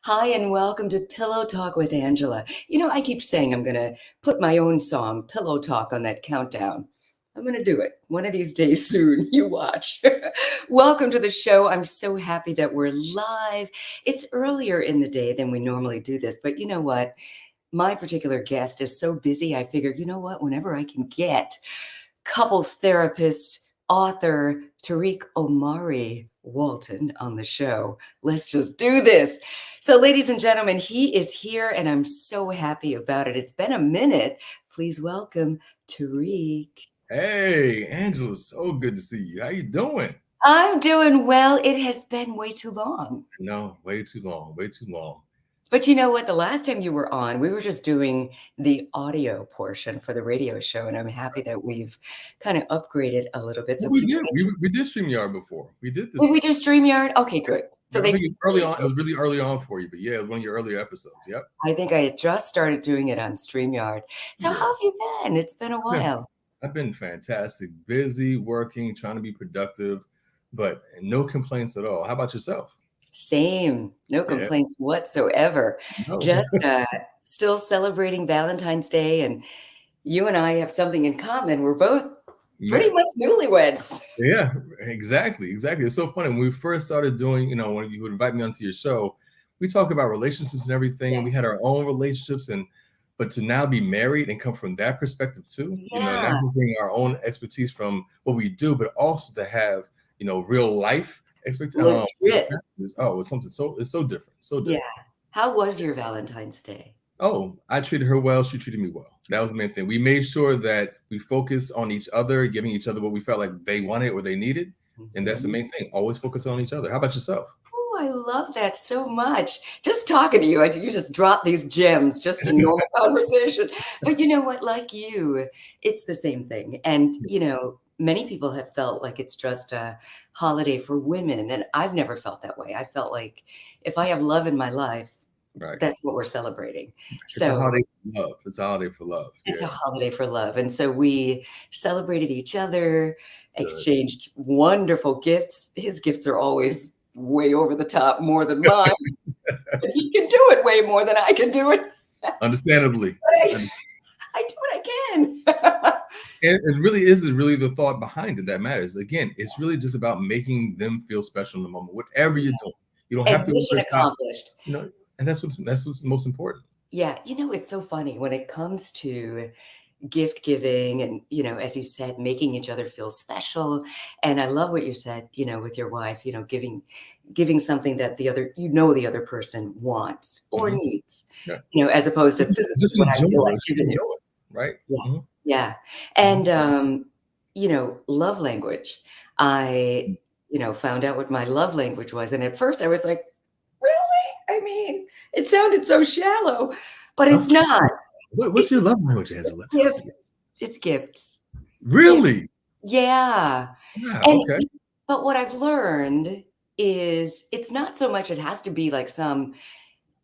Hi, and welcome to Pillow Talk with Angela. I keep saying I'm going to put my own song, Pillow Talk, on that countdown. I'm going to do it one of these days soon. You watch. Welcome to the show. I'm so happy that we're live. It's earlier in the day than we normally do this, but you know what? My particular guest is so busy, I figured, you know what? Whenever I can get couples therapist, author Tariq Walton on the show. Let's just do this. So, ladies and gentlemen, he is here, and I'm so happy about it. It's been a minute. Please welcome Tariq. Hey, Angela, so good to see you. How you doing? I'm doing well. It has been way too long. No, way too long, way too long. But you know what? The last time you were on, we were just doing the audio portion for the radio show, and I'm happy that we've kind of upgraded a little bit so Well, we people did. can. We did StreamYard before. We did this Did we before. do StreamYard? Okay, Yep. good. So Yep, I they've think it's seen early it. on. It was really early on for you, but yeah, it was one of your earlier episodes. Yep. I think I had just started doing it on StreamYard. So Yeah. how have you been? It's been a I've been, while. I've been fantastic, busy, working, trying to be productive, but no complaints at all. How about yourself? Same. No Yeah. complaints whatsoever. No. Just still celebrating Valentine's Day, and you and I have something in common. We're both pretty Yeah. much newlyweds. Yeah, exactly, exactly. It's so funny. When we first started doing, when you would invite me onto your show, we talk about relationships and everything, and we had our own relationships, but to now be married and come from that perspective too, not Yeah. just bring our own expertise from what we do, but also to have, real life Legit. perspectives. Oh, it's so different, so Yeah. different. How was your Valentine's Day? Oh, I treated her well. She treated me well. That was the main thing. We made sure that we focused on each other, giving each other what we felt like they wanted or they needed. And that's the Mhm. main thing. Always focus on each other. How about yourself? Oh, I love that so much. Just talking to you, you just drop these gems just in normal conversation. But you know what? Like you, it's the same thing. And, many people have felt like it's just a holiday for women. And I've never felt that way. I felt like if I have love in my life, Right. that's what we're celebrating. It's a So holiday for love. It's a holiday for love. it's a Yeah. holiday for love. And so we celebrated each other, Good. exchanged wonderful gifts. His gifts are always way over the top, more than mine. But he can do it way more than I can do it. Understandably. But I And I do what I can. it really is really the thought behind it that matters. Again, it's really just about making them feel special in the moment, whatever you're doing. You don't have And to mission overstop, accomplished. and that's what's most important. Yeah, it's so funny when it comes to gift giving and, as you said, making each other feel special. And I love what you said, with your wife, giving something that the other person wants or Mhm. needs, Yeah. as opposed to this is Just what I feel enjoy like it. Just giving you. enjoy it. Right. Yeah. Mhm. Yeah. Mhm. And, love language. I, found out what my love language was. And at first I was like, really? I mean, it sounded so shallow, but it's Okay. not. What's It's your love language, Angela? Tell me. gifts. It's gifts. Gifts. Really? Yeah. Wow, And okay. but what I've learned is it's not so much it has to be like some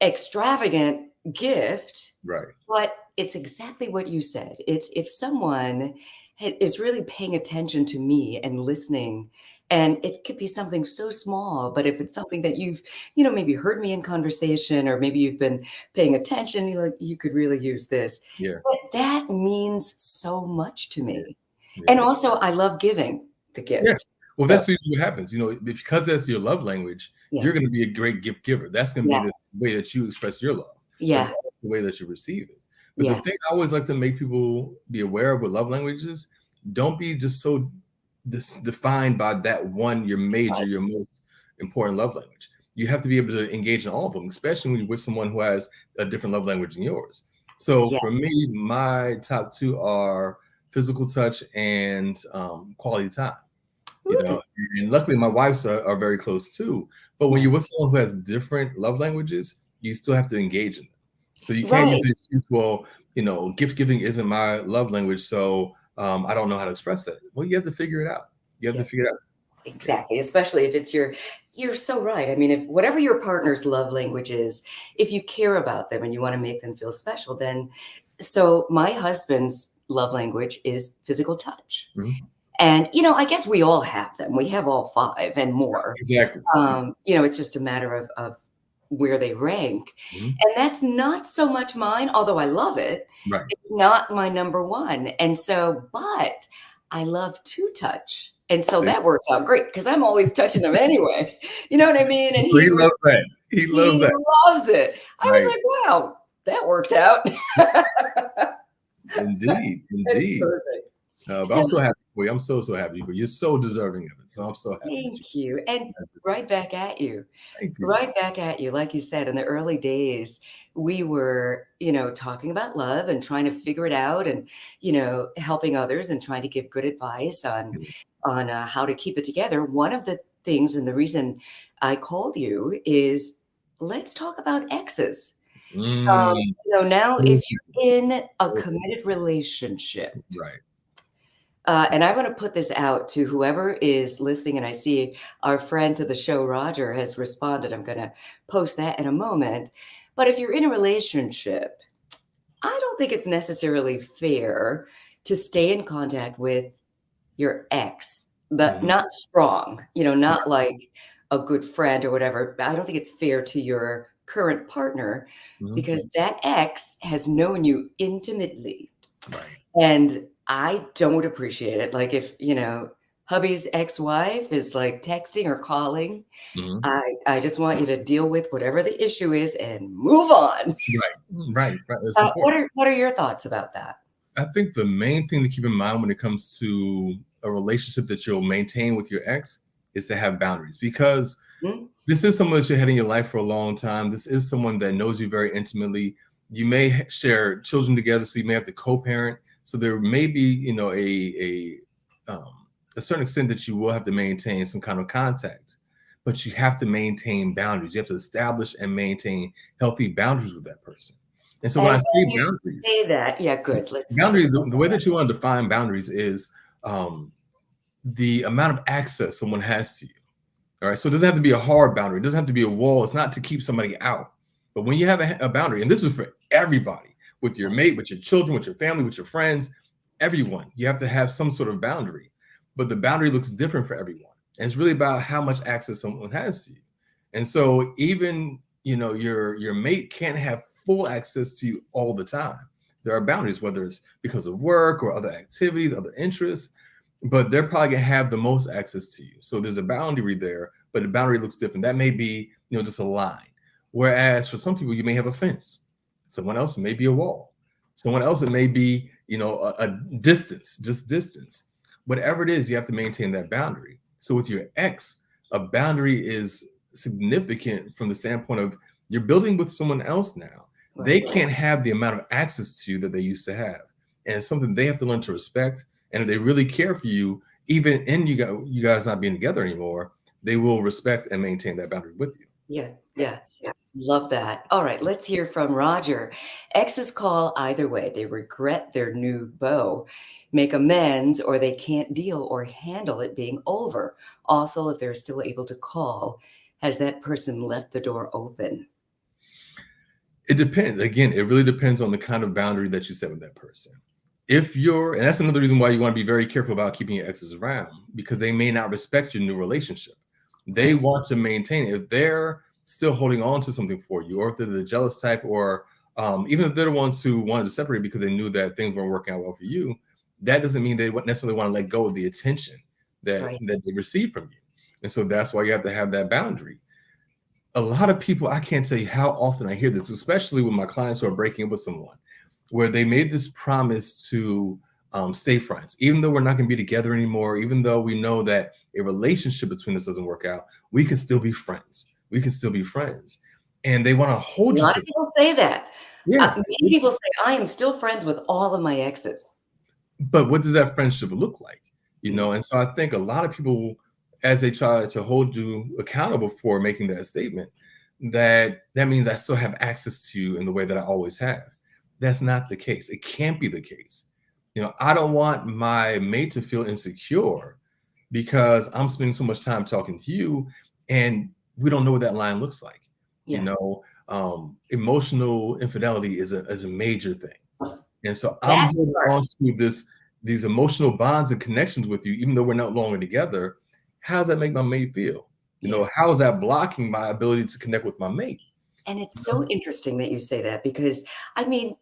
extravagant gift, Right. but it's exactly what you said. It's if someone is really paying attention to me and listening, and it could be something so small, but if it's something that you've, maybe heard me in conversation, or maybe you've been paying attention, you're like, you could really use this. Yeah. But that means so much to Yeah. me. And Yeah. also, I love giving the Yeah. gift. Well, So, that's usually what happens. Because that's your love language, yeah, you're gonna be a great gift giver. That's gonna be yeah, the way that you express your love, but it's yeah, also the way that you receive it. But the yeah, thing I always like to make people be aware of with love languages, don't be just so defined by that one, right, your most important love language. You have to be able to engage in all of them, especially when you're with someone who has a different love language than yours. So yeah. for me, my top two are physical touch and quality time. you Ooh, know, that's and luckily my wife's are very close too. But when yeah, you're with someone who has different love languages, you still have to engage in them. So you can't use right. the excuse, well, gift giving isn't my love language, so I don't know how to express that. Well, you have to figure it out. You have Yeah. to figure it out. Yeah. Exactly, especially if it's you're so right. I mean, if whatever your partner's love language is, if you care about them and you wanna make them feel special, then so my husband's love language is physical touch. Mhm. And, I guess we all have them. We have all 5 and more. Exactly. It's just a matter of where they rank. Mhm. And that's not so much mine, although I love it. Right. It's not my number one. And so, but I love to touch. And so See? that works out great because I'm always touching him anyway. You know what I mean? And So he loves that. He loves he that. loves it. I was Right. like, wow, that worked out. Indeed. That's Indeed. perfect. But So I'm so happy for you. I'm so, so happy for you. You're so deserving of it. So I'm so happy that you thank you. And right back at you. thank you. Right back at you. Like you said, in the early days, we were, talking about love and trying to figure it out and, helping others and trying to give good advice on how to keep it together. One of the things and the reason I called you is let's talk about exes. Mm, Now if so you're in a so committed relationship, right. and I want to put this out to whoever is listening, and I see our friend to the show, Roger, has responded. I'm going to post that in a moment. But if you're in a relationship, I don't think it's necessarily fair to stay in contact with your ex, but Mhm. not strong, not Right. like a good friend or whatever. But I don't think it's fair to your current partner Mhm. because that ex has known you intimately. Right. And I don't appreciate it. Like if, hubby's ex-wife is like texting or calling, Mhm. I just want you to deal with whatever the issue is and move on. Right. Right. Right. That's What important. are your thoughts about that? I think the main thing to keep in mind when it comes to a relationship that you'll maintain with your ex is to have boundaries because Mm, this is someone that you had in your life for a long time. This is someone that knows you very intimately. You may share children together, so you may have to co-parent. So there may be, a certain extent that you will have to maintain some kind of contact, but you have to maintain boundaries. You have to establish and maintain healthy boundaries with that person. And so when and I say when you boundaries, say that, yeah, good. Let's boundaries, expand the way that you want to define boundaries is um, the amount of access someone has to you. All right. So it doesn't have to be a hard boundary. It doesn't have to be a wall. It's not to keep somebody out. But when you have a boundary, and this is for everybody, with your that. mate, with your children, with your family, with your friends, everyone, you have to have some sort of boundary. But the boundary looks different for everyone. And it's really about how much access someone has to you. And so even, your mate can't have full access to you all the time. There are boundaries, whether it's because of work or other activities, other interests, but they're probably gonna have the most access to you. So there's a boundary there, but the boundary looks different. That may be, just a line. Whereas for some people, you may have a fence. Someone else, it may be a wall. Someone else, it may be, a distance, just distance. Whatever it is, you have to maintain that boundary. So with your ex, a boundary is significant from the standpoint of you're building with someone else now. They Right. can't have the amount of access to you that they used to have. And it's something they have to learn to respect, and if they really care for you, even in you guys not being together anymore, they will respect and maintain that boundary with you. Yeah. Yeah. Love that. All right, let's hear from Roger. Exes call either way. They regret their new beau, make amends, or they can't deal or handle it being over. Also, if they're still able to call, has that person left the door open? It depends. Again, it really depends on the kind of boundary that you set with that person. If you're, and that's another reason why you want to be very careful about keeping your exes around because they may not respect your new relationship. They Right. want to maintain it. If they're still holding on to something for you, or if they're the jealous type, or even if they're the ones who wanted to separate because they knew that things weren't working out well for you, that doesn't mean they wouldn't necessarily want to let go of the attention that Right. they received from you. And so that's why you have to have that boundary. A lot of people, I can't tell you how often I hear this, especially with my clients who are breaking up with someone, where they made this promise to stay friends, even though we're not going to be together anymore, even though we know that a relationship between us doesn't work out, we can still be friends. We can still be friends. And they want to A hold you lot to of that. people say that. Yeah. Many people say, I am still friends with all of my exes. But what does that friendship look like? Mm, And so I think a lot of people, as they try to hold you accountable for making that statement, that means I still have access to you in the way that I always have. That's not the case. It can't be the case. I don't want my mate to feel insecure because I'm spending so much time talking to you and we don't know what that line looks like. yeah, Emotional infidelity is a major thing. And so I'm that holding part. on to these emotional bonds and connections with you, even though we're no longer together. How does that make my mate feel? Yeah. How is that blocking my ability to connect with my mate? And it's so interesting that you say that because, I mean,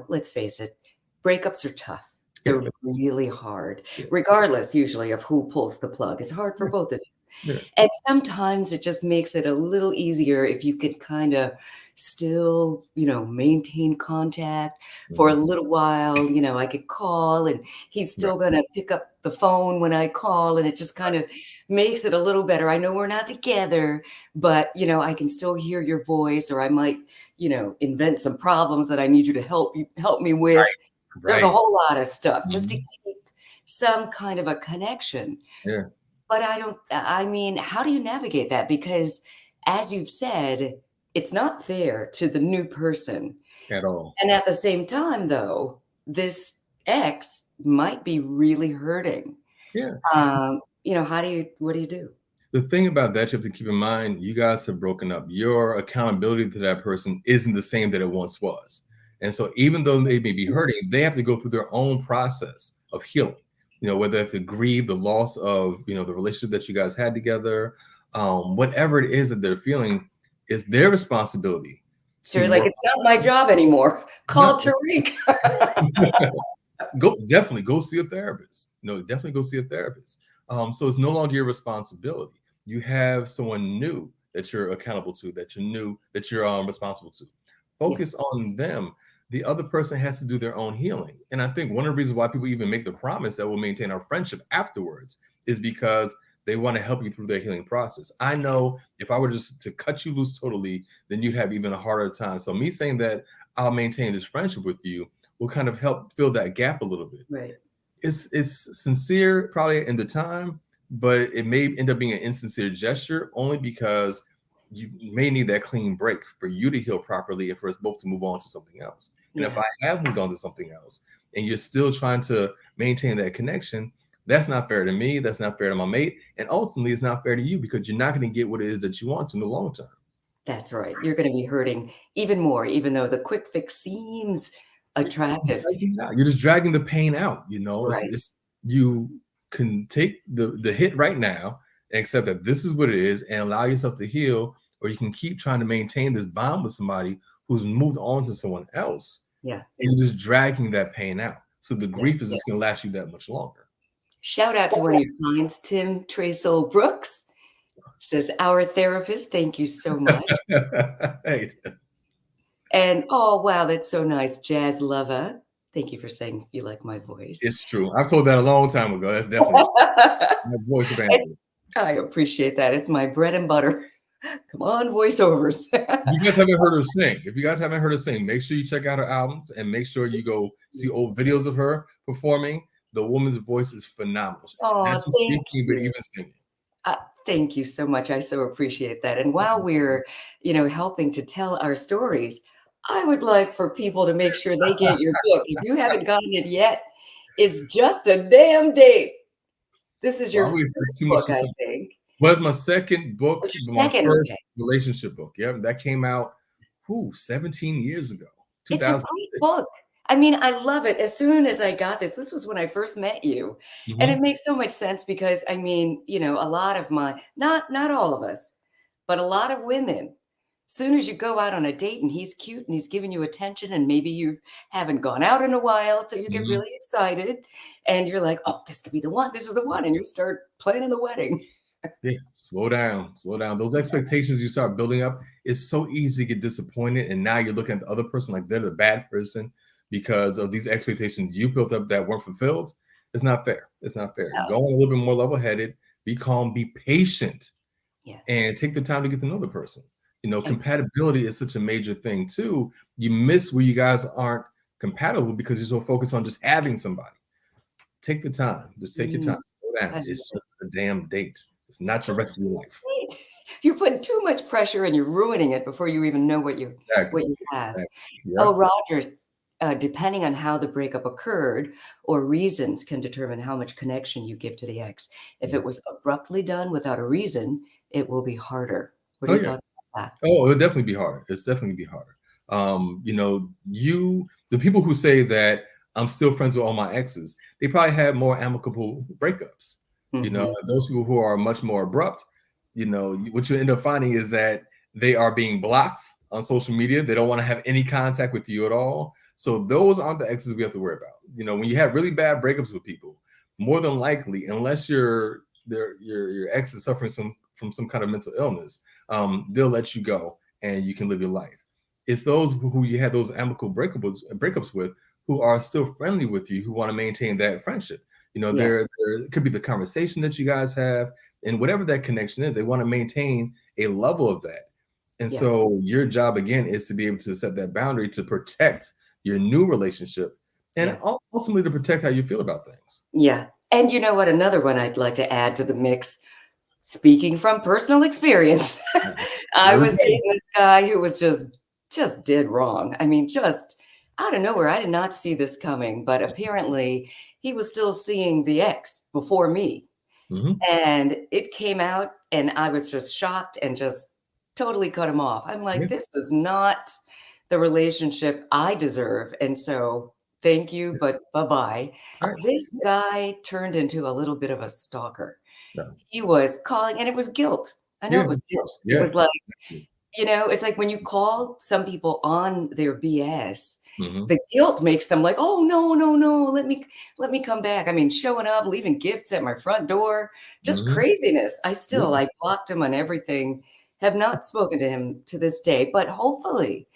let's face it, breakups are tough. Yeah, They're really hard, yeah, regardless usually of who pulls the plug. It's hard for yeah, both of you. yeah. And sometimes it just makes it a little easier if you could kinda still, maintain contact for a Mhm. little while. I could call and he's Right, still gonna pick up the phone when I call, and it just kind of makes it a little better. I know we're not together, but, I can still hear your voice, or I might, invent some problems that I need you to help me with. There's a right. whole lot of stuff just to Mhm. keep some kind of a connection. Yeah, But I mean, how do you navigate that? Because as you've said, it's not fair to the new person. at all. And at the same time, though, this ex might be really hurting. Yeah. What do you do? The thing about that you have to keep in mind, you guys have broken up. Your accountability to that person isn't the same that it once was. And so even though they may be hurting, they have to go through their own process of healing. Whether they have to grieve the loss of, the relationship that you guys had together, whatever it is that they're feeling is their responsibility So to you're like, work. "It's not my job anymore. No, Call Tariq." definitely go see a therapist. Definitely go see a therapist. So it's no longer your responsibility. You have someone new that you're accountable to, that you're responsible to. Yeah, Focus on them. The other person has to do their own healing. And I think one of the reasons why people even make the promise that we'll maintain our friendship afterwards is because they want to help you through their healing process. I know if I were just to cut you loose totally, then you'd have even a harder time. So me saying that I'll maintain this friendship with you will kind of help fill that gap a little bit. right. It's sincere probably in the time, but it may end up being an insincere gesture only because you may need that clean break for you to heal properly and for us both to move on to something else. And if Yeah, I have moved on to something else and you're still trying to maintain that connection, that's not fair to me. That's not fair to my mate. And ultimately, it's not fair to you because you're not going to get what it is that you want in the long term. that's right. You're gonna be hurting even more, even though the quick fix seems attractive. You're just dragging the pain out. Right. It's you can take the hit right now and accept that this is what it is and allow yourself to heal, or you can keep trying to maintain this bond with somebody who's moved on to someone else, Yeah, and you're just dragging that pain out. So the yeah, grief is yeah. just gonna last you that much longer. Shout out to one of your clients, Tim Traysoul Brooks, says, "Our therapist, thank you so much." Hey, And, oh, wow, that's so nice. Jazz Lover, thank you for saying you like my voice. it's true. I've told that a long time ago. That's definitely true. My voice of Angela. It's I appreciate that. It's my bread and butter. Come on, voiceovers. You guys haven't heard her sing. If you guys haven't heard her sing, make sure you check out her albums and make sure you go see old videos of her performing. The woman's voice is phenomenal. Not Oh, just thank speaking, but you. even singing. Uh, Thank you so much. I so appreciate that. And while we're, helping to tell our stories, I would like for people to make sure they get your book. If you haven't gotten it yet, it's just a damn date. This is your Well, we heard first too much book, from I some. think. Well, that's my second book, What's your my second? first Okay. relationship book. Yeah, that came out 17 years ago, It's a great 2006. book. I mean, I love it. As soon as I got this was when I first met you, and it Mhm. makes so much sense because, I mean, a lot of my not all of us, but a lot of women, soon as you go out on a date and he's cute and he's giving you attention and maybe you haven't gone out in a while, so you get Mhm. really excited and you're like, "Oh, this could be the one. This is the one," and you start planning the wedding. Yeah, slow down, slow down. Those expectations you start building up, it's so easy to get disappointed. And now you're looking at the other person like they're the bad person because of these expectations you built up that weren't fulfilled. It's not fair. It's not fair. Go No. on a little bit more level headed, be calm, be patient, Yeah. and take the time to get to know the person. And Compatibility is such a major thing too. You miss where you guys aren't compatible because you're so focused on just having somebody. Take the time. Just take your mm, time. Slow I down. love It's it. just a damn date. It's It's not the just rest of your life. great. You're putting too much pressure and you're ruining it before you even know Exactly, what you have. exactly. Oh, Yep. Roger, depending on how the breakup occurred or reasons can determine how much connection you give to the ex. If Yeah. it was abruptly done without a reason, it will be harder. What are Oh, your yeah. thoughts about that? Oh, it'll definitely be harder. It's definitely be harder. The people who say that I'm still friends with all my exes, they probably had more amicable breakups. Mhm. Those people who are much more abrupt, what you end up finding is that they are being blocked on social media. They don't want to have any contact with you at all. So those aren't the exes we have to worry about. When you have really bad breakups with people, more than likely, unless your ex is suffering from some kind of mental illness, they'll let you go and you can live your life. It's those who you had those amicable breakups with who are still friendly with you, who want to maintain that friendship. Yeah. There could be the conversation that you guys have, and whatever that connection is, they want to maintain a level of that. And Yeah. so your job again is to be able to set that boundary to protect your new relationship and Yeah. ultimately to protect how you feel about things. Yeah. And you know what? Another one I'd like to add to the mix, speaking from personal experience, I Here we was go. dating this guy who was just dead wrong. I mean, just out of nowhere. I did not see this coming, but apparently he was still seeing the ex before me. Mhm. And it came out, and I was just shocked and just totally cut him off. I'm like, Yeah, this is not the relationship I deserve. And so thank you, but bye-bye. right. This guy turned into a little bit of a stalker. Yeah. He was calling, and it was guilt. I know Yeah, it of was guilt. course. It Yeah. was like, Exactly. it's like when you call some people on their BS, Mhm. the guilt makes them like, "Oh, no, no, no, let me come back." I mean, showing up, leaving gifts at my front door, just Mhm. craziness. Yeah. I blocked him on everything, have not spoken to him to this day, but hopefully,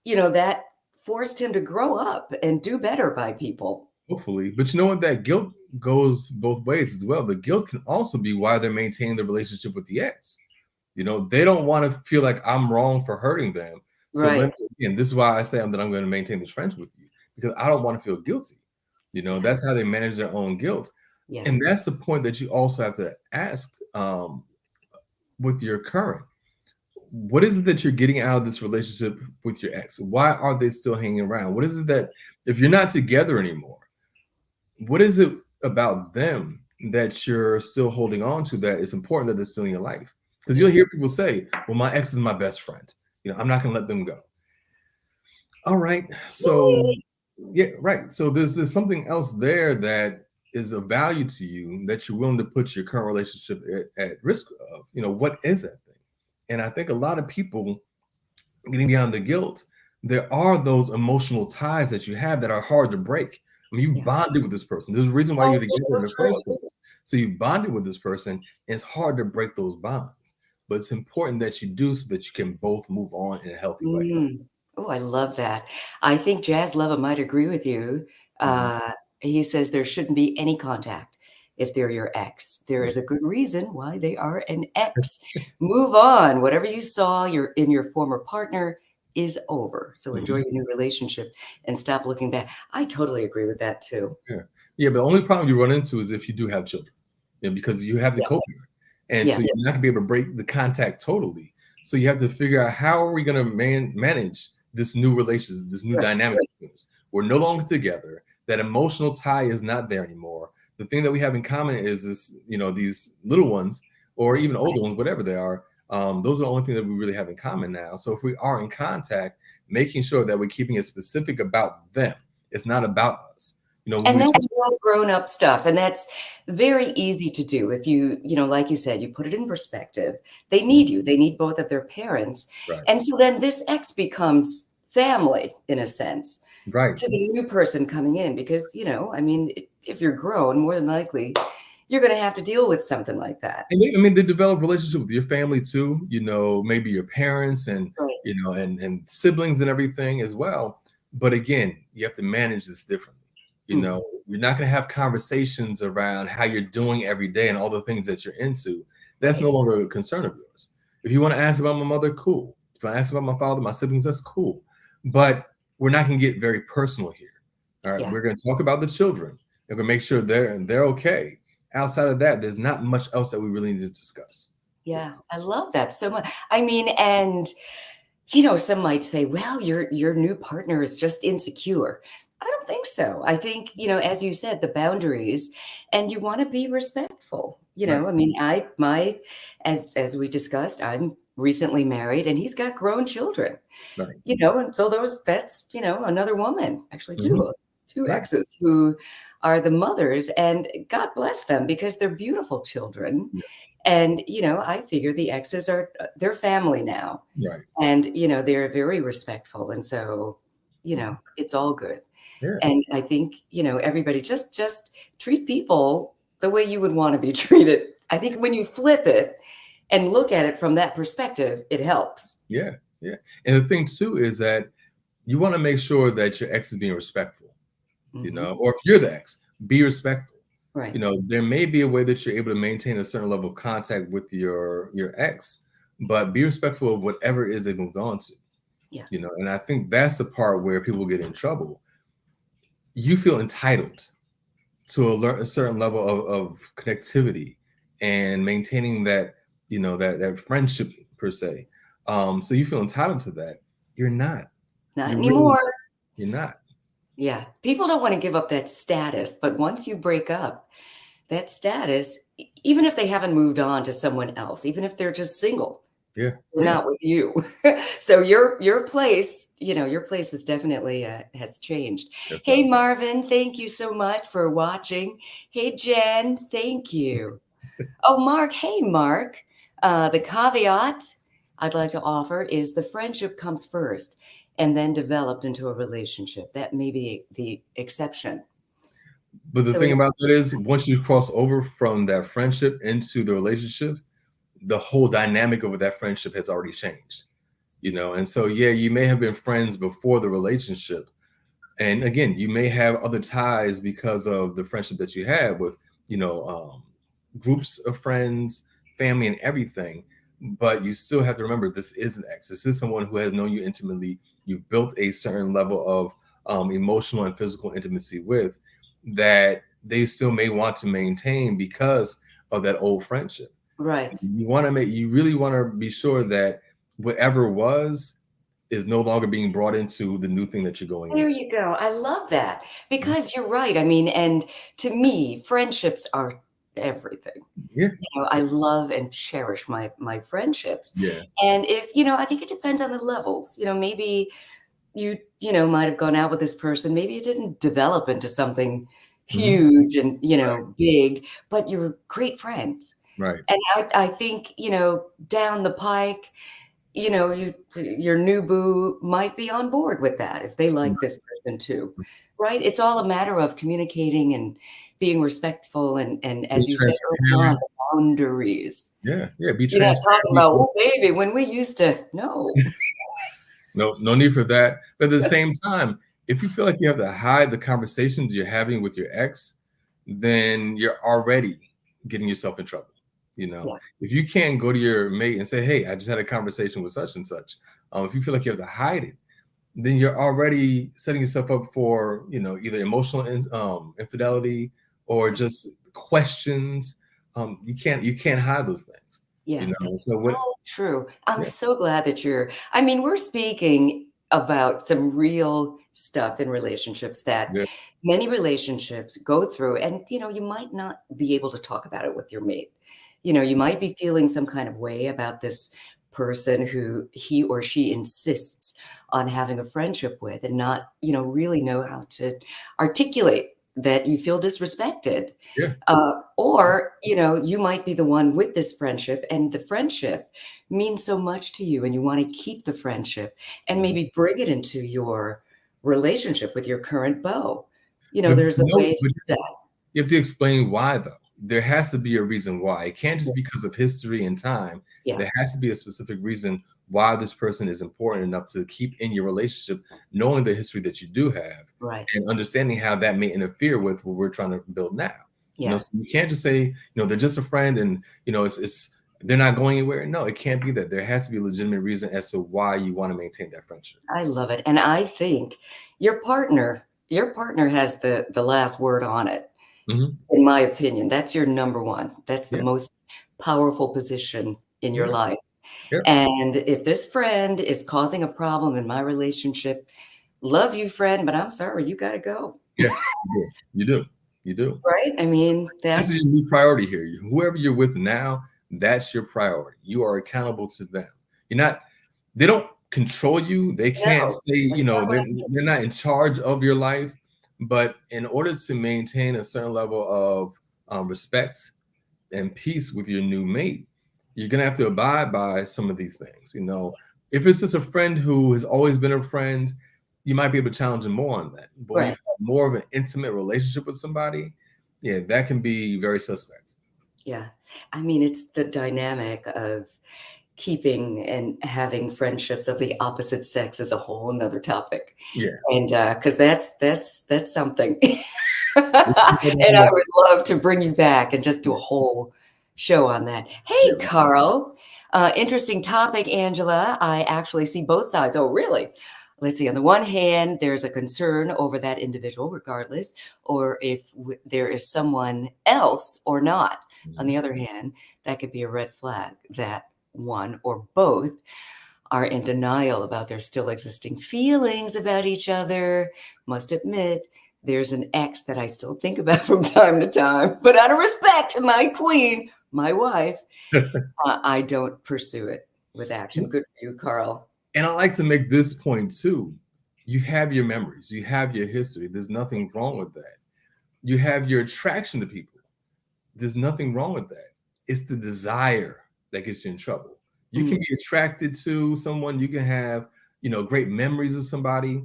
that forced him to grow up and do better by people. Hopefully. But you know what? That guilt goes both ways as well. The guilt can also be why they're maintaining the relationship with the ex. They don't want to feel like I'm wrong for hurting them. So Right. and this is why I say that I'm going to maintain this friendship with you because I don't want to feel guilty. Yeah. That's how they manage their own guilt. Yeah. And that's the point that you also have to ask with your current. What is it that you're getting out of this relationship with your ex? Why are they still hanging around? What is it that, if you're not together anymore, what is it about them that you're still holding on to that it's important that they're still in your life? Because you'll Yeah. hear people say, well, my ex is my best friend. I'm not going to let them go. All right. So, Yay. yeah, right. So there's something else there that is of value to you that you're willing to put your current relationship at risk of. What is that thing? And I think a lot of people getting beyond the guilt, there are those emotional ties that you have that are hard to break. I mean, you've Yeah. bonded with this person. There's a reason why Oh, you're together so in the true. first place. So you've bonded with this person. And it's hard to break those bonds, but it's important that you do so that you can both move on in a healthy way. Mm. Oh, I love that. I think Jazz Lover might agree with you. Mhm. Uh, he says there shouldn't be any contact if they're your ex. There is a good reason why they are an ex. Move on. Whatever you saw in your former partner is over. So enjoy Mhm. your new relationship and stop looking back. I totally agree with that too. Yeah. Yeah. But the only problem you run into is if you do have children, because you have to Yeah. co-parent. And Yeah. so you're not gonna be able to break the contact totally. So you have to figure out how are we gonna manage this new relationship, this new Right. dynamic Right. between us. We're no longer together. That emotional tie is not there anymore. The thing that we have in common is this, these little ones or even older ones, whatever they are. Those are the only thing that we really have in common now. So if we are in contact, making sure that we're keeping it specific about them. It's not about us. When And we talk, that's real grown-up stuff, and that's very easy to do if like you said, you put it in perspective. They need you. They need both of their parents, right, and so then this ex becomes family in a sense right. to the new person coming in because, I mean, if you're grown, more than likely, you're gonna have to deal with something like that. And they develop relationship with your family too, maybe your parents and Right. and siblings and everything as well. But again, you have to manage this differently. Mhm. You're not going to have conversations around how you're doing every day and all the things that you're into. That's no Right. longer a concern of yours. If you want to ask about my mother, cool. If I ask about my father, my siblings, that's cool. But we're not going to get very personal here. All right, Yeah. we're going to talk about the children. We're going to make sure they're okay. Outside of that, there's not much else that we really need to discuss. Yeah. I love that so much. I mean, and some might say, well, your new partner is just insecure. I don't think so. I think, as you said, the boundaries and you want to be respectful. Right, I mean, as we discussed, I'm recently married and he's got grown children, right. and so that's, another woman, actually Mhm. two Right. exes who are the mothers, and God bless them because they're beautiful children. Yeah. And, I figure the exes are their family now. Right. And, they're very respectful. And so, Mhm. it's all good. Yeah. And I think, everybody just treat people the way you would want to be treated. I think when you flip it and look at it from that perspective, it helps. Yeah. Yeah. And the thing too is that you want to make sure that your ex is being respectful, Hmm. or if you're the ex, be respectful. Right. There may be a way that you're able to maintain a certain level of contact with your ex, but be respectful of whatever it is they moved on to. Yeah. And I think that's the part where people get in trouble. You feel entitled to a certain level of connectivity and maintaining that, that friendship per se. So you feel entitled to that. You're not. Not You're really anymore. you're not. Yeah. People don't want to give up that status, but once you break up, that status, even if they haven't moved on to someone else, even if they're just single, Yeah. they're Yeah. not with you. So your place, your place is definitely has changed. Hey Definitely. Marvin, thank you so much for watching. Hey Jen, thank you. Oh Mark, hey Mark. The caveat I'd like to offer is the friendship comes first and then developed into a relationship. That may be the exception. But the So thing about that is, once you cross over from that friendship into the relationship, the whole dynamic of that friendship has already changed. And so yeah, you may have been friends before the relationship, and again, you may have other ties because of the friendship that you had with you know groups of friends, family, and everything. But you still have to remember, this is an ex. This is someone who has known you intimately. You've built a certain level of emotional and physical intimacy with, that they still may want to maintain because of that old friendship. right. You really want to be sure that whatever was is no longer being brought into the new thing that you're going There into. you go. I love that Mhm. because you're right. I mean, and to me, friendships are everything. Yeah. I love and cherish my friendships. Yeah. And if, I think it depends on the levels. Maybe might have gone out with this person. Maybe it didn't develop into something Hmm. huge and, Right. big, but you're great friends. Right. And I think, down the pike, your new boo might be on board with that if they like Right. this person too, right? It's all a matter of communicating and being respectful and Be as you said early on, transparent. the boundaries. Yeah. Yeah. Be You're not transparent. talking about, "Oh, baby, when we used to" no. No, no need for that. But at the same time, if you feel like you have to hide the conversations you're having with your ex, then you're already getting yourself in trouble. Yeah, If you can't go to your mate and say, "Hey, I just had a conversation with such and such," if you feel like you have to hide it, then you're already setting yourself up for either emotional infidelity or just questions. You can't hide those things. yeah, So that's so what? true. I'm Yeah, so glad that I mean, we're speaking about some real stuff in relationships that yeah, many relationships go through, and, you might not be able to talk about it with your mate. You might be feeling some kind of way about this person who he or she insists on having a friendship with and not, really know how to articulate that you feel disrespected. yeah. Or, you might be the one with this friendship, and the friendship means so much to you, and you want to keep the friendship and Mhm. maybe bring it into your relationship with your current beau. But There's a way to but do that. you have to explain why, though. There has to be a reason why. It can't just be because of history and time. Yeah, There has to be a specific reason why this person is important enough to keep in your relationship, knowing the history that you do have right. and understanding how that may interfere with what we're trying to build now. Yeah, So you can't just say, they're just a friend and, it's they're not going anywhere. No, it can't be that. There has to be a legitimate reason as to why you want to maintain that friendship. I love it, and I think your partner has the last word on it, Mhm. in my opinion. That's your number 1. That's the Yeah. most powerful position in your Yeah. life. Yeah. And if this friend is causing a problem in my relationship, love you, friend, but I'm sorry, you gotta go, Yeah. You do. You do. You do. right? I mean, This is your new priority here. Whoever you're with now, that's your priority. You are accountable to them. You're not, they don't control you. They can't no, say, that's not what they're I mean. they're not in charge of your life, But in order to maintain a certain level of respect and peace with your new mate, you're gonna have to abide by some of these things. If it's just a friend who has always been a friend, you might be able to challenge them more on that. But when Right. you've had more of an intimate relationship with somebody, yeah, that can be very suspect. Yeah. I mean, it's the dynamic of keeping and having friendships of the opposite sex is a whole another topic. Yeah. And, because that's something. And I would love to bring you back and just do a whole show on that. Hey, Yeah. Carl. Interesting topic, Angela. I actually see both sides. Oh, really? Let's see. On the one hand, there's a concern over that individual, regardless, or if there is someone else or not. On the other hand, that could be a red flag that one or both are in denial about their still existing feelings about each other. Must admit, there's an ex that I still think about from time to time, but out of respect to my queen, my wife, I don't pursue it with action. Good for you, Carl. And I like to make this point too. You have your memories, you have your history. There's nothing wrong with that. You have your attraction to people. There's nothing wrong with that. It's the desire that gets you in trouble. You can Mm, be attracted to someone, you can have, great memories of somebody.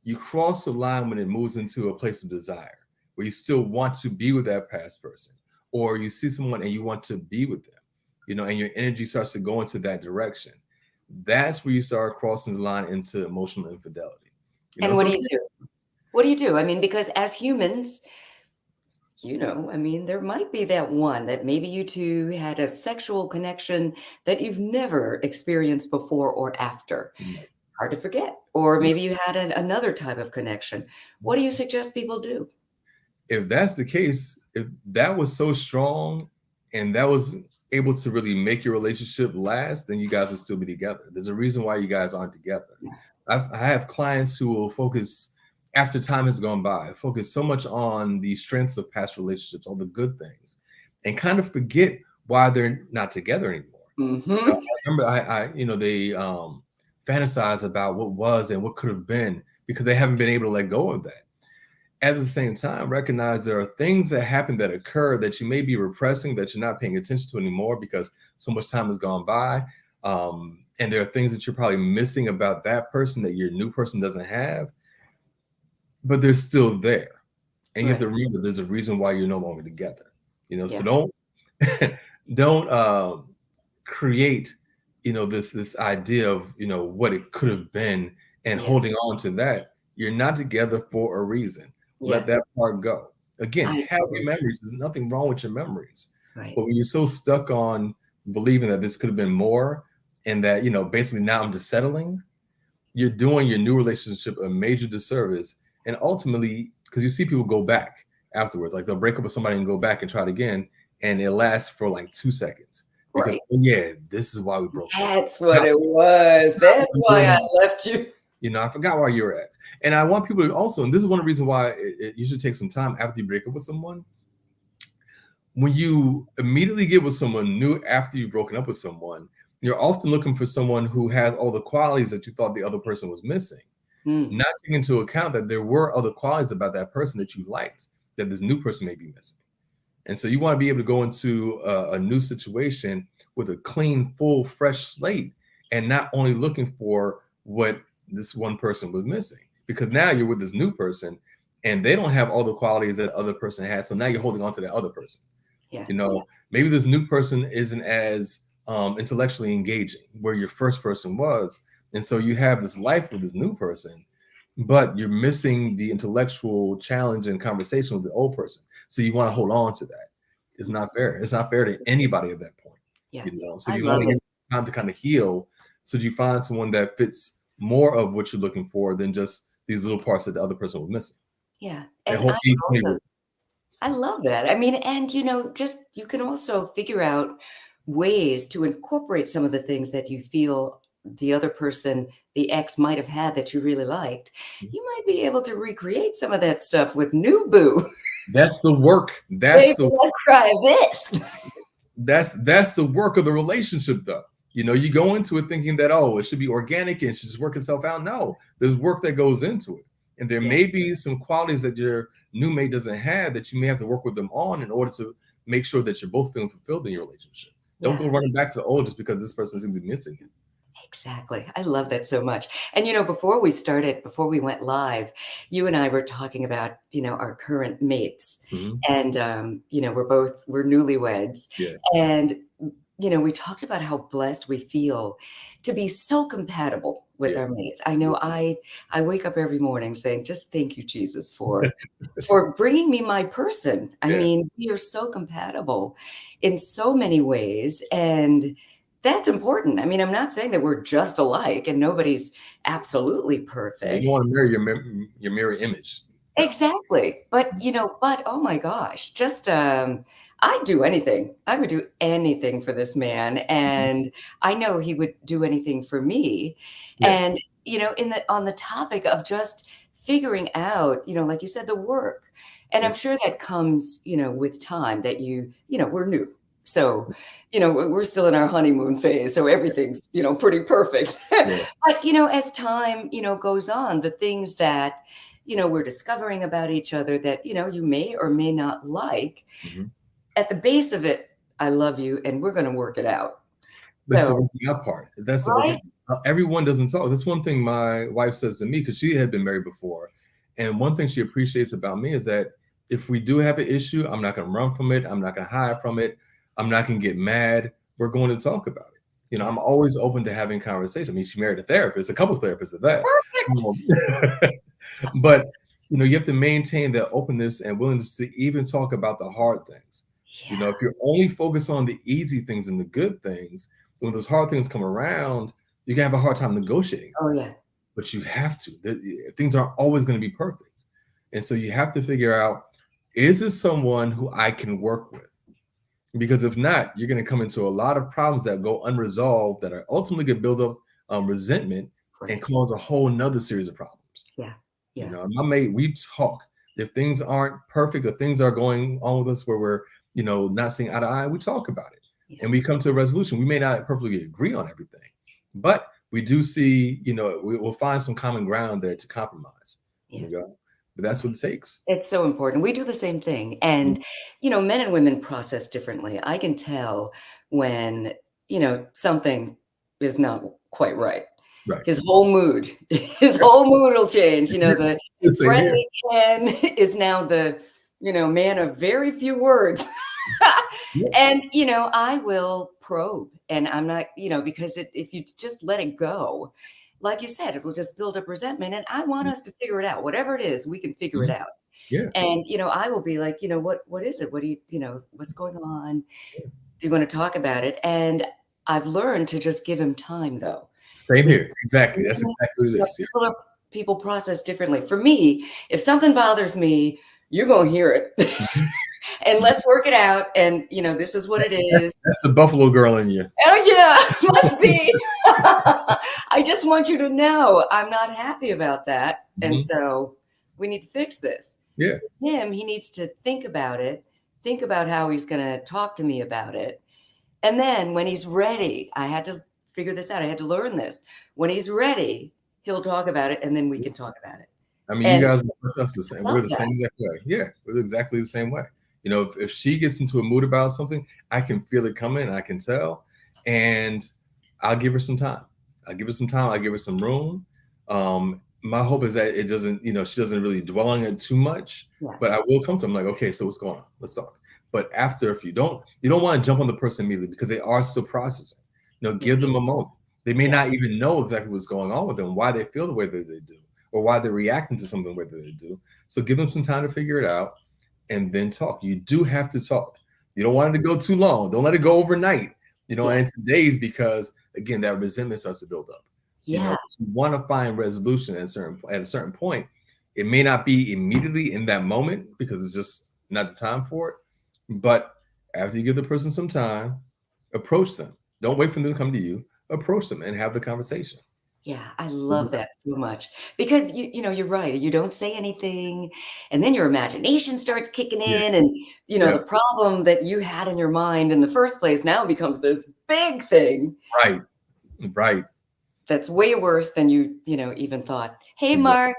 You cross the line when it moves into a place of desire, where you still want to be with that past person, or you see someone and you want to be with them, and your energy starts to go into that direction. That's where you start crossing the line into emotional infidelity. and what So do you do? What do you do? I mean, because as humans, I mean, there might be that one that maybe you two had a sexual connection that you've never experienced before or after. Hard to forget. Or maybe you had another type of connection. What do you suggest people do? if that's the case, if that was so strong and that was able to really make your relationship last, then you guys will still be together. There's a reason why you guys aren't together. Yeah. I have clients who will focus after time has gone by, focus so much on the strengths of past relationships, all the good things, and kind of forget why they're not together anymore. I Mm-hmm. remember they fantasize about what was and what could have been because they haven't been able to let go of that. At the same time, recognize there are things that happen that occur that you may be repressing, that you're not paying attention to anymore because so much time has gone by. And there are things that you're probably missing about that person that your new person doesn't have, but they're still there. And you have Right. to remember there's a reason why you're no longer together. So Yeah. don't create, this idea of, what it could have been and Yeah. holding on to that. You're not together for a reason. Let Yeah. that part go. Again, I have your totally. memories. There's nothing wrong with your memories. Right. But when you're so stuck on believing that this could have been more and that, basically now I'm just settling, you're doing your new relationship a major disservice. And ultimately, because you see people go back afterwards, like they'll break up with somebody and go back and try it again. And it lasts for like 2 seconds because, Right. oh, yeah, this is why we broke up. That's what it was. That's why I left you. I forgot where you were at. And I want people to also, and this is one of the reasons why you should take some time after you break up with someone. When you immediately get with someone new after you've broken up with someone, you're often looking for someone who has all the qualities that you thought the other person was missing, Mm. not taking into account that there were other qualities about that person that you liked that this new person may be missing. And so you want to be able to go into a new situation with a clean, full, fresh slate and not only looking for what this one person was missing, because now you're with this new person and they don't have all the qualities that other person has. So now you're holding on to that other person. Yeah. Maybe this new person isn't as intellectually engaging where your first person was. And so you have this life with this new person, but you're missing the intellectual challenge and conversation with the old person. So you want to hold on to that. It's not fair. It's not fair to anybody at that point. Yeah. So I you want love to it. give time to kind of heal so that you find someone that fits more of what you're looking for than just these little parts that the other person was missing. Yeah. And And I hopefully also I love that. I mean, and just you can also figure out ways to incorporate some of the things that you feel the other person, the ex might have had that you really liked. You might be able to recreate some of that stuff with new boo. that's the work. That's Baby, the let's try this. that's the work of the relationship though. You go into it thinking that, oh, it should be organic and it should just work itself out. No, there's work that goes into it. And there Yeah. may be some qualities that your new mate doesn't have that you may have to work with them on in order to make sure that you're both feeling fulfilled in your relationship. Don't Yeah. go running back to the old just because this person seems to be missing it. Exactly. I love that so much. And, before we went live, you and I were talking about, our current mates. Mhm. And, we're newlyweds. Yeah. And, we talked about how blessed we feel to be so compatible with Yeah. our mates. I know I wake up every morning saying, just thank you, Jesus, for bringing me my person. I Yeah. mean, we are so compatible in so many ways. And that's important. I mean, I'm not saying that we're just alike and nobody's absolutely You don't perfect. want to mirror your mirror image. No. Exactly. But oh my gosh, just I'd do anything. I would do anything for this man. Mhm. And I know he would do anything for me. Yeah. And, on the topic of just figuring out, like you said, the work. And Yeah. I'm sure that comes, with time that we're new. So, we're still in our honeymoon phase. So everything's, pretty perfect. Yeah. But, as time, goes on, the things that, we're discovering about each other that, you may or may not like. Mhm. At the base of it, I love you and we're going to work it out. That's the So, working out part. That's the right? working. Everyone doesn't talk. That's one thing my wife says to me because she had been married before, and one thing she appreciates about me is that if we do have an issue, I'm not going to run from it. I'm not going to hide from it. I'm not going to get mad. We're going to talk about it. Yeah. I'm always open to having conversation. I mean, she married a therapist, a couple therapists at that. Perfect. Um, but you have to maintain that openness and willingness to even talk about the hard things. Yeah. If you're only focused on the easy things and the good things, when those hard things come around, you can have a hard time negotiating. Oh, yeah. But you have to. Things aren't always going to be perfect. And so you have to figure out, is this someone who I can work with? Because if not, you're going to come into a lot of problems that go unresolved that are ultimately going to build up resentment and Right. cause a whole nother series of problems. Yeah. Yeah. My mate, we talk. If things aren't perfect, if things are going on with us where we're, not seeing eye to eye, we talk about it Yeah. and we come to a resolution. We may not perfectly agree on everything, but we do see, we'll find some common ground there to compromise. Yeah. But that's what it takes. It's so important. We do the same thing. Mhm. And, men and women process differently. I can tell when, something is not quite right. Right. His whole mood, his whole mood will change. The Same here. friendly Ken is now the, man of very few words. Yeah. And, I will probe and I'm not, because if you just let it go, like you said, it will just build up resentment. And I want us to figure it out. Whatever it is, we can figure it Mhm. out. Yeah. And, I will be like, what is it? What do you, what's going on? Do you want to talk about it? And I've learned to just give him time though. Same Because, here. Exactly. That's exactly what it is. Yeah. people process differently. For me, if something bothers me, you're going to hear it. Mhm. And Mhm. let's work it out. And, this is what it That's, is. that's the Buffalo girl in you. Oh, yeah, must be. I just want you to know I'm not happy about that. And Mhm. so we need to fix this. Yeah. Him, he needs to think about it, think about how he's going to talk to me about it. And then when he's ready, I had to figure this out. I had to learn this. When he's ready, he'll talk about it and then we can talk about it. I mean, you And guys are with us the same. I We're love the that. same exact way. Yeah, we're exactly the same way. If she gets into a mood about something, I can feel it coming and I can tell. And I'll give her some time. I'll give her some time. I'll give her some room. My hope is that it doesn't, she doesn't really dwell on it too much. Yeah. But I will come to them like, okay, so what's going on? Let's talk. But after, if you don't want to jump on the person immediately because they are still processing. Give them a moment. They may Yeah. not even know exactly what's going on with them, why they feel the way that they do, or why they're reacting to something the way that they do. So give them some time to figure it out and then talk. You do have to talk. You don't want it to go too long. Don't let it go overnight, Yeah. and it's days because again, that resentment starts to build up. Yeah. You want to find resolution at a certain point. It may not be immediately in that moment because it's just not the time for it. But after you give the person some time, approach them. Don't wait for them to come to you. Approach them and have the conversation. Yeah, I love that so much because you're right. You don't say anything, and then your imagination starts kicking Yeah. in, and Yep. the problem that you had in your mind in the first place now becomes this big thing Right. Right. that's way worse than you even thought. Hey, Exactly. Mark,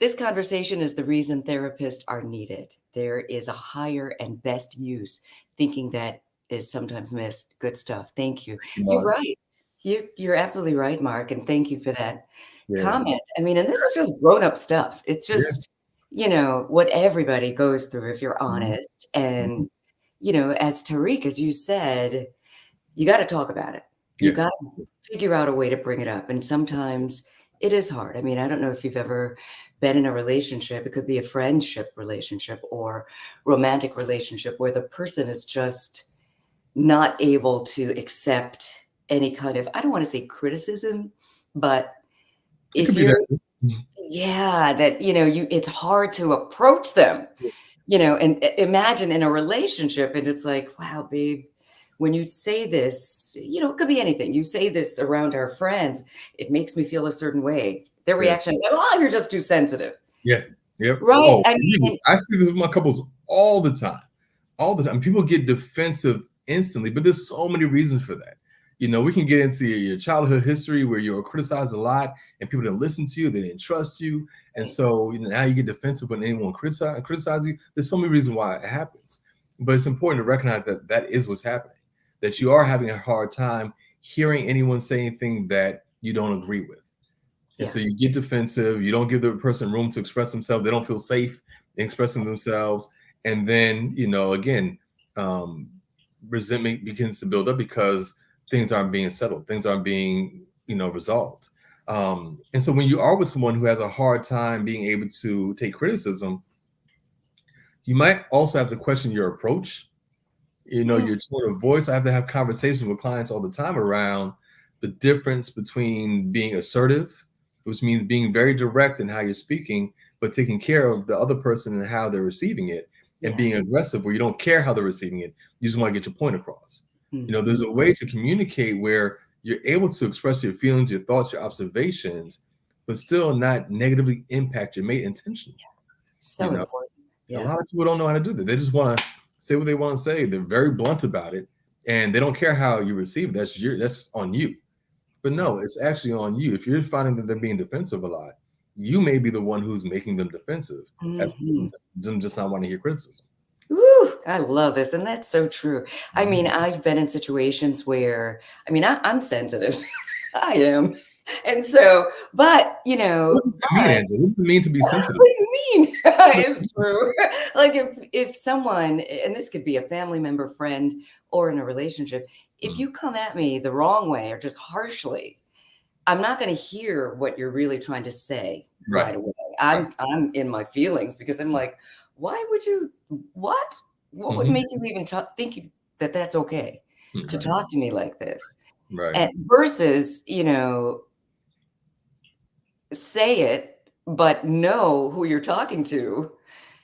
This conversation is the reason therapists are needed. There is a higher and best use. Thinking that is sometimes missed. Good stuff. Thank you. You're Mark. right. You're absolutely right, Mark, and thank you for that Yeah. comment. I mean, and this is just grown up stuff. It's Yeah. just, what everybody goes through if you're Mhm. honest. Mhm. And, as Tariq, as you said, you got to talk about it. You Yeah. got to figure out a way to bring it up. And sometimes it is hard. I mean, I don't know if you've ever been in a relationship. It could be a friendship relationship or romantic relationship where the person is just not able to accept any kind of, I don't want to say criticism, but It could if be that you're, too. Mhm. yeah, that, it's hard to approach them, and imagine in a relationship and it's like, wow, babe, when you say this, it could be anything. You say this around our friends, it makes me feel a certain way. Their Yeah. reaction is, oh, you're just too sensitive. Yeah. Yep. Right. Oh, I really? mean, I see this with my couples all the time. All the time. People get defensive instantly, but there's so many reasons for that. We can get into your childhood history where you were criticized a lot and people didn't listen to you, they didn't trust you. And right. so now you get defensive when anyone criticizes you. There's so many reasons why it happens. But it's important to recognize that that is what's happening, that you are having a hard time hearing anyone say anything that you don't agree with. And Yeah. so you get defensive, you don't give the person room to express themselves, they don't feel safe in expressing themselves. And then, again, um, resentment begins to build up because things aren't being settled, things aren't being, resolved. And so when you are with someone who has a hard time being able to take criticism, you might also have to question your approach, Mm, your tone of voice. I have to have conversations with clients all the time around the difference between being assertive, which means being very direct in how you're speaking, but taking care of the other person and how they're receiving it, and yeah. being aggressive where you don't care how they're receiving it. You just want to get your point across. There's Mhm. a way to communicate where you're able to express your feelings, your thoughts, your observations, but still not negatively impact your mate intentionally. You So know, important. a Yeah. lot of people don't know how to do that. They just want to say what they want to say. They're very blunt about it, and they don't care how you receive it. That's on you. But Yeah. no, it's actually on you. If you're finding that they're being defensive a lot, you may be the one who's making them defensive, as Mhm. them just not want to hear criticism. Woo, I love this, and that's so true. I Mhm. mean, I've been in situations where, I mean, I'm sensitive. I am. And so, but, What does that mean, but Angela? What does it mean to be sensitive? what do you mean? It's true. Like if someone, and this could be a family member, friend, or in a relationship, if Mm, you come at me the wrong way or just harshly, I'm not going to hear what you're really trying to say right right, away. right. I'm in my feelings because I'm like, why would you? What? What would Mhm, make you even think that that's okay to right, talk to me like this? right. And versus, say it, but know who you're talking to.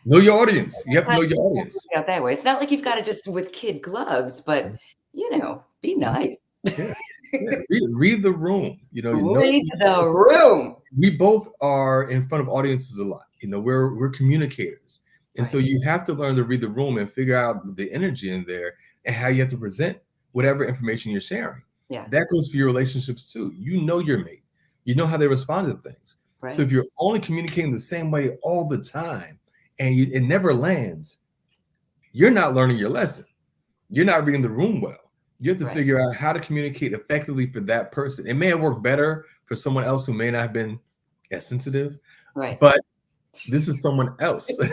Know your audience. You have to know Sometimes your it won't audience. work out that way. It's not like you've got to just with kid gloves, but be Mhm. nice. Yeah, yeah. Read the room. Read the room. We both are in front of audiences a lot. We're communicators, and so Right. you have to learn to read the room and figure out the energy in there and how you have to present whatever information you're sharing. Yeah. That goes for your relationships too. You know your mate. You know how they respond to things. So Right. if you're only communicating the same way all the time and it never lands, you're not learning your lesson. You're not reading the room well. You have to Right. figure out how to communicate effectively for that person. It may have worked better for someone else who may not have been as sensitive, Right. but this is someone else. This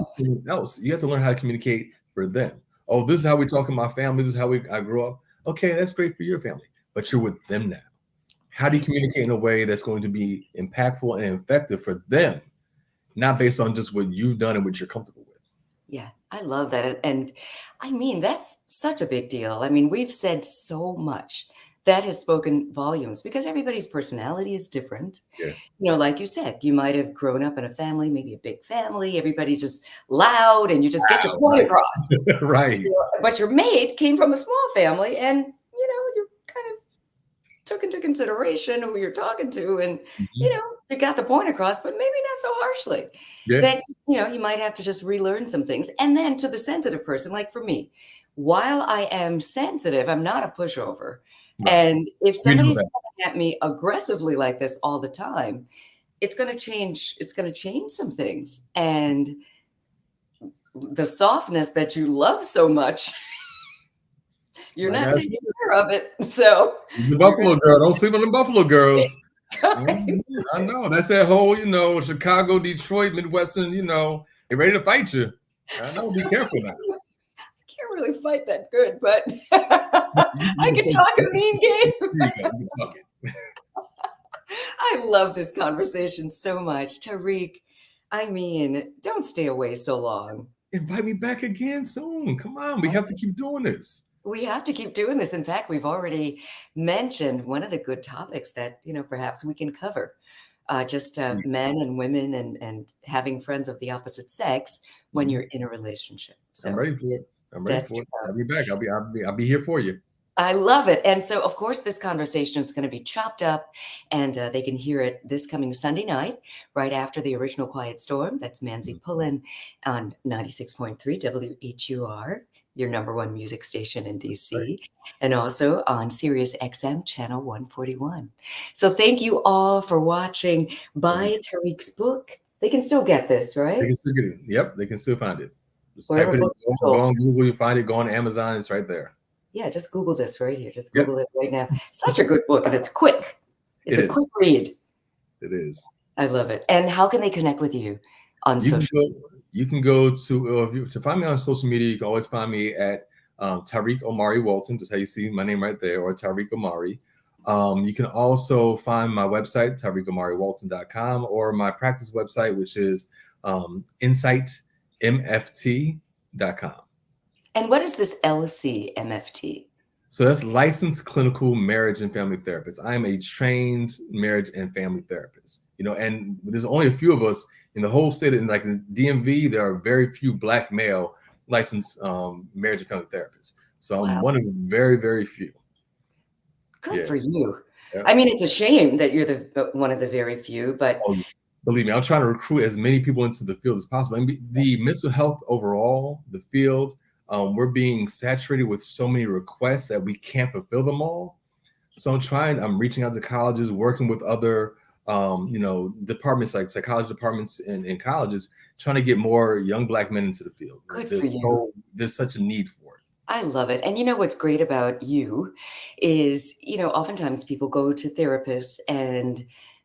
is someone else. You have to learn how to communicate for them. Oh, this is how we talk in my family. This is how I grew up. Okay, that's great for your family, but you're with them now. How do you Right. communicate in a way that's going to be impactful and effective for them, not based on just what you've done and what you're comfortable with? Yeah, I love that. And I mean, that's such a big deal. I mean, we've said so much that has spoken volumes because everybody's personality is different. Yeah. Like you said, you might have grown up in a family, maybe a big family, everybody's just loud and you just get your Wow, point right. across. Right. But your mate came from a small family and, you kind of took into consideration who you're talking to and, Mhm. you got the point across, but maybe not so harshly. Yeah. That, you might have to just relearn some things. And then to the sensitive person, like for me, while I am sensitive, I'm not a pushover. Right. And if We know somebody's that. coming at me aggressively like this all the time, it's going to change. It's going to change some things, and the softness that you love so much, you're Like not I said, taking care of it. So the you're going Buffalo girl. Don't sleep on the Buffalo girls. to. Mhm. I know. That's that whole, Chicago, Detroit, Midwestern, they're ready to fight you. I know. Be careful now. Can't really fight that good, but You I can can focus. talk a mean game. There you go. You can talk it. I love this conversation so much. Tariq, I mean, don't stay away so long. Invite me back again soon. Come on. We have to keep doing this. We have to keep doing this. In fact, we've already mentioned one of the good topics that, perhaps we can cover. Just men and women and having friends of the opposite sex when you're in a relationship. I'm So ready for it. I'm ready that's for to it. I'll come. be back. I'll be here for you. I love it. And so, of course, this conversation is going to be chopped up, and they can hear it this coming Sunday night, right after the original Quiet Storm. That's Manzi Pullen on 96.3 WHUR, your number one music station in DC, and also on Sirius XM channel 141. So thank you all for watching. Buy Tariq's book. They can still get this, They right? can still get it. Yep, they can still find it. Just type Wherever it in. books are Go sold. on Google, you find it. Go on Amazon. It's right there. Yeah, just Google this right here. Just Yep, Google it right now. Such a good book, and it's quick. It's it a is. quick read. It is. I love it. And how can they connect with you on You can social? go. You can go to to find me on social media. You can always find me at Tariq Omari Walton. Just how you see my name right there, or Tariq Omari. You can also find my website, TariqOmariWalton.com, or my practice website, which is InsightMFT.com. And what is this LCMFT? So that's licensed clinical marriage and family therapist. I am a trained marriage and family therapist. And there's only a few of us in the whole state. In like the DMV, there are very few Black male licensed marriage and family therapists. So I'm Wow. one of the very, very few. Good Yeah. for you. Yeah. I mean, it's a shame that you're one of the very few, but Oh, believe me, I'm trying to recruit as many people into the field as possible. I mean, the mental health overall, the field, we're being saturated with so many requests that we can't fulfill them all. So I'm reaching out to colleges, working with other, departments like psychology departments in colleges, trying to get more young Black men into the field. good for you. There's such a need for it. I love it. And what's great about you is, oftentimes people go to therapists and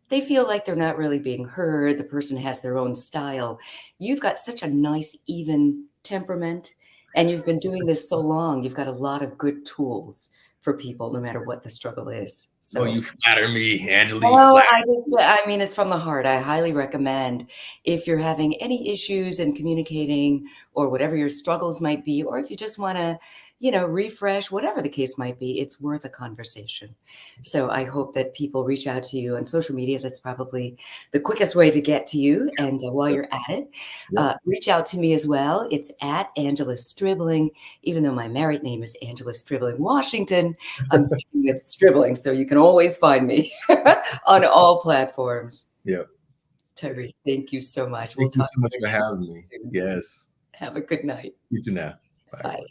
they feel like they're not really being heard. The person has their own style. You've got such a nice, even temperament, and you've been doing this so long. You've got a lot of good tools for people, no matter what the struggle is. Oh, So you flatter me, Angela. You no, flatter. I mean, it's from the heart. I highly recommend if you're having any issues in communicating or whatever your struggles might be, or if you just want to, refresh, whatever the case might be, it's worth a conversation. So I hope that people reach out to you on social media. That's probably the quickest way to get to you. And while you're at it, reach out to me as well. It's at Angela Stribling. Even though my married name is Angela Stribling Washington, I'm sticking with Stribling. So you can always find me on all platforms. Yeah. Tariq, thank you so much. Thank you so much for having me. Soon. Yes. Have a good night. You too now. Bye. Bye.